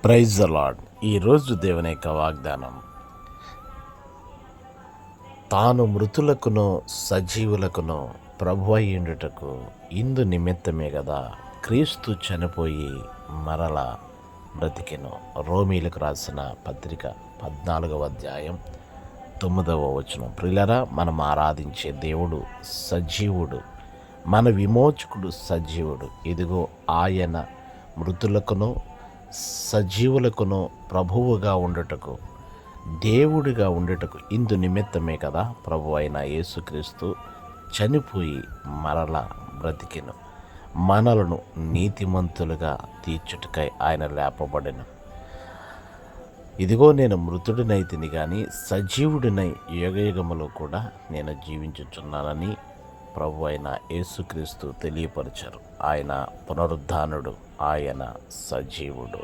Praise the lord. ఈరోజు దేవుని యొక్క వాగ్దానం, తాను మృతులకును సజీవులకును ప్రభు అయ్యుండుటకు ఇందు నిమిత్తమే కదా క్రీస్తు చనిపోయి మరల బ్రతికెను. రోమీలకు రాసిన పత్రిక 14వ అధ్యాయం 9వ వచనం. ప్రియులారా, మనం ఆరాధించే దేవుడు సజీవుడు, మన విమోచకుడు సజీవుడు. ఇదిగో ఆయన మృతులకును సజీవులకును ప్రభువుగా ఉండుటకు, దేవుడిగా ఉండుటకు ఇందు నిమిత్తమే కదా ప్రభు అయిన యేసుక్రీస్తు చనిపోయి మరల బ్రతికెను. మనలను నీతిమంతులుగా తీర్చుటకై ఆయన లేపబడెను. ఇదిగో నేను మృతుడినైతిని గాని సజీవుడినై యుగయుగములో కూడా నేను జీవించుచున్నానని ప్రభు అయిన యేసుక్రీస్తు తెలియపరిచారు. ఆయన పునరుద్ధానుడు, ఆయన సజీవుడు.